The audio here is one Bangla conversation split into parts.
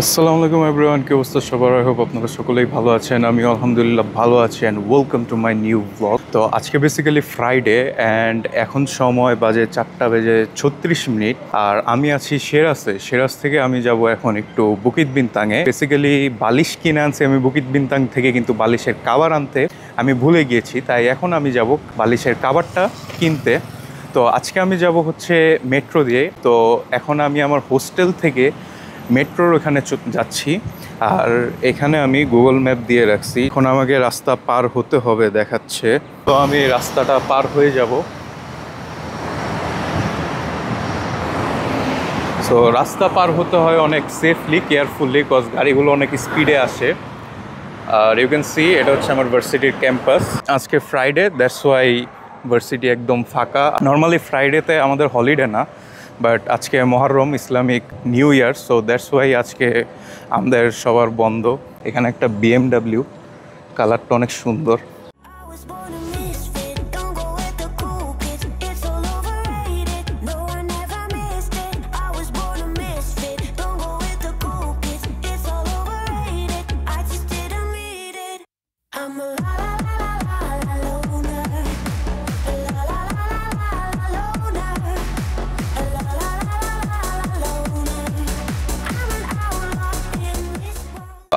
আসসালামু আলাইকুম এভরিওয়ান, কি অবস্থা সবার? আই হোপ আপনারা সকলেই ভালো আছেন। আমি আলহামদুলিল্লাহ ভালো আছি and welcome to my new blog. তো আজকে বেসিক্যালি ফ্রাইডে অ্যান্ড এখন সময় বাজে 4:36। আর আমি আছি সিরাজ থেকে আমি যাব এখন একটু বুকিত বিনতাঙে। বেসিক্যালি বালিশ কিনে আনছি আমি বুকিত বিনতাং থেকে, কিন্তু বালিশের কাভার আনতে আমি ভুলে গিয়েছি, তাই এখন আমি যাব বালিশের কাভারটা কিনতে। তো আজকে আমি যাব হচ্ছে মেট্রো দিয়ে। তো এখন আমি আমার হোস্টেল থেকে মেট্রোর ওখানে যাচ্ছি, আর এখানে আমি গুগল ম্যাপ দিয়ে রাখছি। এখন আমাকে রাস্তা পার হতে হবে দেখাচ্ছে, তো আমি রাস্তাটা পার হয়ে যাব। সো রাস্তা পার হতে হয় অনেক সেফলি, কেয়ারফুলি, কজ গাড়িগুলো অনেক স্পিডে আসে। আর ইউ ক্যান সি এটা হচ্ছে আমার ভার্সিটির ক্যাম্পাস। আজকে ফ্রাইডে, দ্যাটস ওয়াই ভার্সিটি একদম ফাঁকা। নর্মালি ফ্রাইডেতে আমাদের হলিডে না, বাট আজকে Muharram, Islamic new year, so that's why আজকে আমাদের সবার বন্ধ। এখানে একটা BMW, কালারটা অনেক সুন্দর।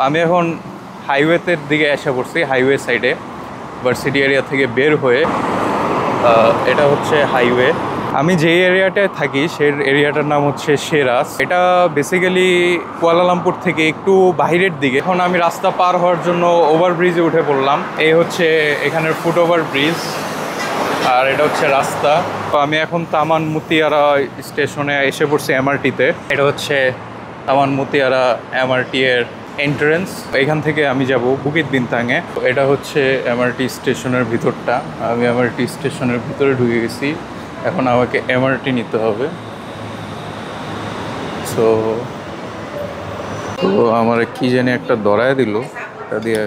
আমি এখন হাইওয়েতের দিকে এসে পড়ছি, হাইওয়ে সাইডে ভার্সিটি এরিয়া থেকে বের হয়ে। এটা হচ্ছে হাইওয়ে। আমি যে এরিয়াটায় থাকি সেই এরিয়াটার নাম হচ্ছে সিরাজ। এটা বেসিক্যালি কুয়ালালামপুর থেকে একটু বাইরের দিকে। এখন আমি রাস্তা পার হওয়ার জন্য ওভারব্রিজে উঠে পড়লাম। এই হচ্ছে এখানের ফুট ওভার ব্রিজ, আর এটা হচ্ছে রাস্তা। তো আমি এখন তামান মুতিয়ারা স্টেশনে এসে পড়ছি, MRT-তে। এটা হচ্ছে তামান মুতিয়ারা MRT এর এন্ট্রেন্স। এখান থেকে আমি যাব বুকিত বিনতাঙে। এটা হচ্ছে MRT স্টেশনের ভিতরটা। আমি MRT স্টেশনের ভিতরে ঢুকে গেছি, এখন আমাকে MRT নিতে হবে। সো তো আমার কি জানি একটা ধরায় দিল, এটা দিয়ে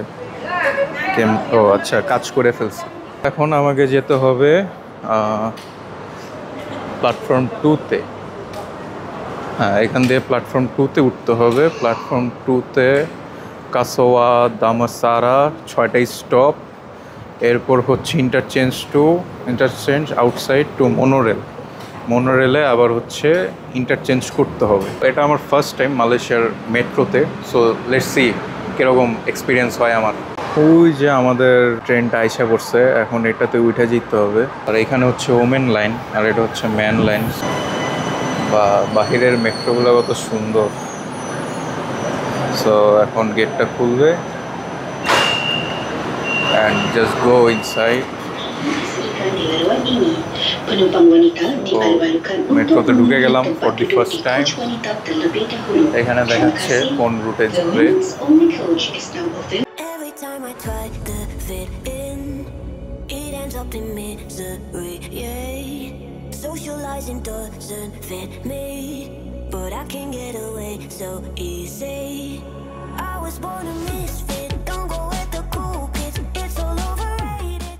ও আচ্ছা, কাজ করে ফেলছে। এখন আমাকে যেতে হবে প্ল্যাটফর্ম 2-তে। হ্যাঁ, এখান দিয়ে প্ল্যাটফর্ম 2-তে উঠতে হবে। প্ল্যাটফর্ম 2-তে কাসোয়া দামাসারা 6টা স্টপ। এরপর হচ্ছে ইন্টারচেঞ্জ আউটসাইড টু মোনোরেলে আবার হচ্ছে ইন্টারচেঞ্জ করতে হবে। এটা আমার ফার্স্ট টাইম মালয়েশিয়ার মেট্রোতে, সো লেটস সি কীরকম এক্সপিরিয়েন্স হয় আমার। ওই যে আমাদের ট্রেনটা আইসা পড়ছে, এখন এটাতে উঠে যেতে হবে। আর এখানে হচ্ছে ওমেন লাইন, আর এটা হচ্ছে ম্যান লাইন। বা বাহিরের মেট্রোগুলো কত সুন্দর। সো এখন গেটটা খুলবে and just go inside. মেট্রোতে ঢুকে গেলাম ফর দি ফার্স্ট টাইম। এখানে দেখাচ্ছে কোন রুটে যাবে। Socializing doesn't fit me, but I can get away so easy. I was born a misfit, don't go with the cool kids, it's all overrated.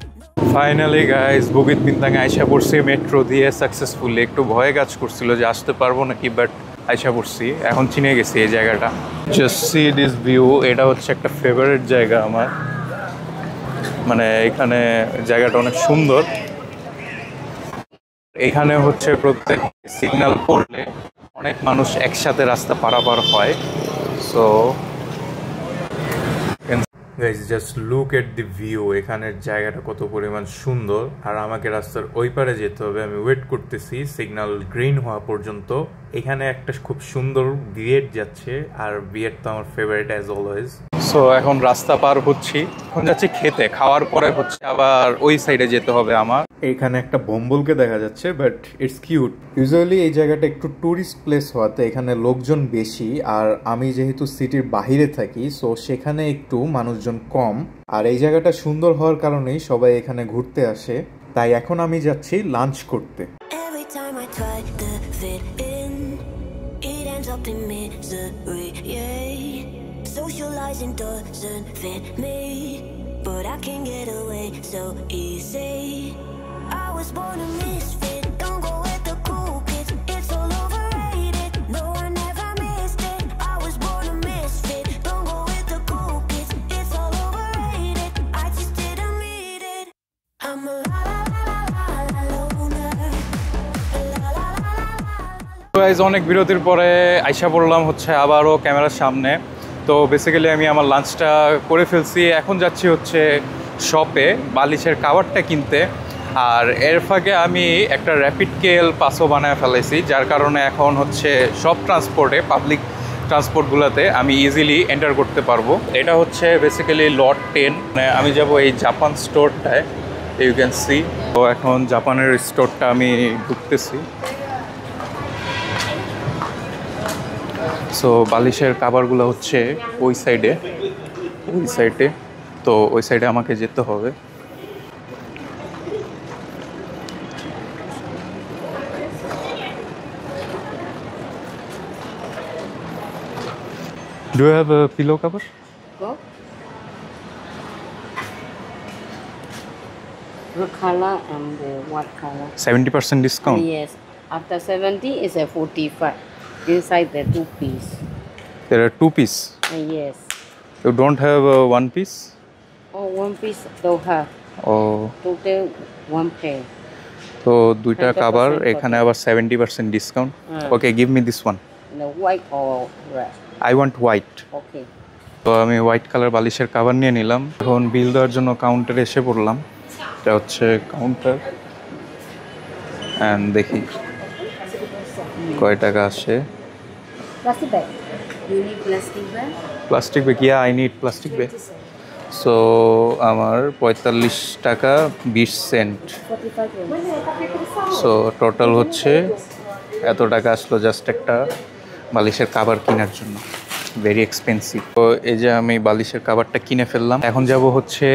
Finally guys Bukit বিনতাঙে আইসা পড়ছি মেট্রো দিয়ে সাকসেসফুলি। একটু ভয়ে কাজ করছিল যে আসতে পারবো নাকি, বাট আইসা পড়ছি, এখন চিনে গেছি এই জায়গাটা। Just see this view. এটা হচ্ছে একটা ফেভারিট জায়গা আমার, মানে এখানে জায়গাটা অনেক সুন্দর। এখানে হচ্ছে প্রত্যেক সিগন্যাল পড়লে অনেক মানুষ একসাথে রাস্তা পারাপার হয়। So guys just look at the view. এখানের জায়গাটা কত পরিমাণ সুন্দর। আর আমাকে রাস্তার ওই পারে যেতে হবে। আমি ওয়েট করতেছি সিগন্যাল গ্রিন হওয়া পর্যন্ত। এখানে একটা খুব সুন্দর বিয়েট যাচ্ছে, আর বিয়েট তো আমার ফেভারিট অ্যাজ অলওয়েজ। সো এখন রাস্তা পার হচ্ছি, এখন যাচ্ছি খেতে। খাওয়ার পরে হচ্ছে আবার ওই সাইডে যেতে হবে আমার। এইখানে একটা বম্বলকে দেখা যাচ্ছে, বাট ইটস কিউট। ইউজুয়ালি এই জায়গাটা একটু ট্যুরিস্ট প্লেস হওয়াতে এখানে লোকজন বেশি, আর আমি যেহেতু সিটির বাহিরে থাকি, সো সেখানে একটু মানুষজন কম। আর এই জায়গাটা সুন্দর হওয়ার কারণেই সবাই এখানে ঘুরতে আসে। তাই এখন আমি যাচ্ছি লাঞ্চ করতে। Socializing doesn't fit me, but I can get away so easy. I was born a misfit, don't go with the cool kids, it's all overrated. No, I never missed it, I was born a misfit. Guys অনেক বিরতির পরে আইসা পড়লাম হচ্ছে আবারও ক্যামেরার সামনে। তো বেসিক্যালি আমি আমার লাঞ্চটা করে ফেলছি, এখন যাচ্ছি হচ্ছে শপে বালিশের কাভারটা কিনতে। আর এর ফাঁকে আমি একটা র্যাপিড কেল পাসও বানায় ফেলেছি, যার কারণে এখন হচ্ছে সব ট্রান্সপোর্টে পাবলিক ট্রান্সপোর্টগুলোতে আমি ইজিলি এন্টার করতে পারবো। এটা হচ্ছে বেসিক্যালি লট 10, মানে আমি যাব এই জাপান স্টোরটায়, ইউ ক্যান সি। তো এখন জাপানের স্টোরটা আমি ঢুকতেছি। সো বালিশের কাভারগুলো হচ্ছে ওই সাইডে, তো ওই সাইডে আমাকে যেতে হবে। Do you have a pillow cover? Go. The color and the what color? 70% discount. Yes. After 70 is a 45. Inside the 2 piece. There are 2 piece. Yes. You don't have a 1 piece? Oh, 1 piece don't have. Oh, Total 1 pair. তো দুইটা 100% কাভার, এখানে আবার 70% discount. Okay, give me this one. The white or red? I want white. Okay. তো আমি হোয়াইট কালার বালিশের কাভার নিয়ে নিলাম। এখন বিল দেওয়ার জন্য কাউন্টারে এসে পড়লাম। এটা হচ্ছে কাউন্টার, অ্যান্ড দেখি কয় টাকা আসে। Plastic bag. You need plastic bag? Plastic bag, yeah I need plastic bag. So আমার 45 টাকা 20 সেন্ট। 45. সো টোটাল হচ্ছে এত টাকা আসলো জাস্ট একটা বালিশের কাভার কেনার জন্য। Very expensive. তো এই যে আমি বালিশের কাভারটা কিনে ফেললাম। এখন যাব হচ্ছে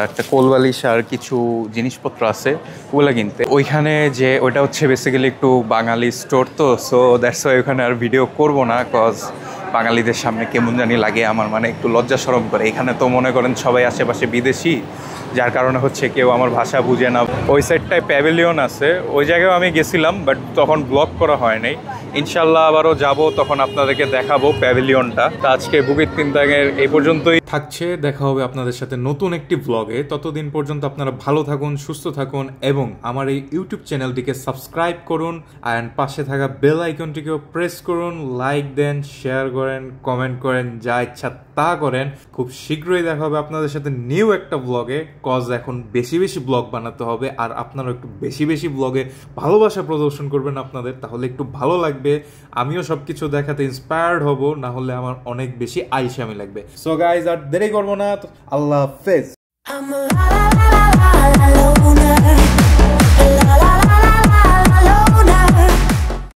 একটা কোল বালিশ আর কিছু জিনিসপত্র আছে ওগুলো কিনতে। ওইখানে যে ওইটা হচ্ছে বেসিক্যালি একটু বাঙালি স্টোর, তো সো দ্যাটস ওয়াই ওইখানে আর ভিডিও করব না, কজ বাঙালিদের সামনে কেমন জানি লাগে আমার, মানে একটু লজ্জা শরম করে। এখানে তো মনে করেন সবাই আশেপাশে বিদেশি, যার কারণে হচ্ছে কেউ আমার ভাষা বুঝে না। ওই সাইডটায় প্যাভিলিয়ন আছে, ওই জায়গায় আমি গেছিলাম, বাট তখন ব্লগ করা হয় নাই। ইনশাল্লাহ আবারও যাব, তখন আপনাদেরকে দেখাবো প্যাভিলিয়নটা। তো আজকে বুকিত তিনতাঙের এই পর্যন্তই থাকছে। দেখা হবে আপনাদের সাথে নতুন একটি ব্লগে। ততদিন পর্যন্ত আপনারা ভালো থাকুন, সুস্থ থাকুন এবং আমার এই ইউটিউব চ্যানেলটিকে সাবস্ক্রাইব করুন অ্যান্ড পাশে থাকা বেল আইকনটিকেও প্রেস করুন। লাইক দেন, শেয়ার করেন, কমেন্ট করেন, যা ইচ্ছা তা করেন। খুব শীঘ্রই দেখা হবে আপনাদের সাথে নিউ একটা ব্লগে, কজ এখন বেশি বেশি ব্লগ বানাতে হবে আর আপনারা একটু বেশি বেশি ব্লগে ভালোবাসা প্রদর্শন করবেন আপনাদের, তাহলে একটু ভালো লাগবে। আমিও সবকিছু দেখাতে ইন্সপায়ার্ড হব, না হলে আমার অনেক বেশি আইসামি লাগবে। সো গাইজ, আর দেরি করবো না, আল্লাহ হাফেজ। I'm alive.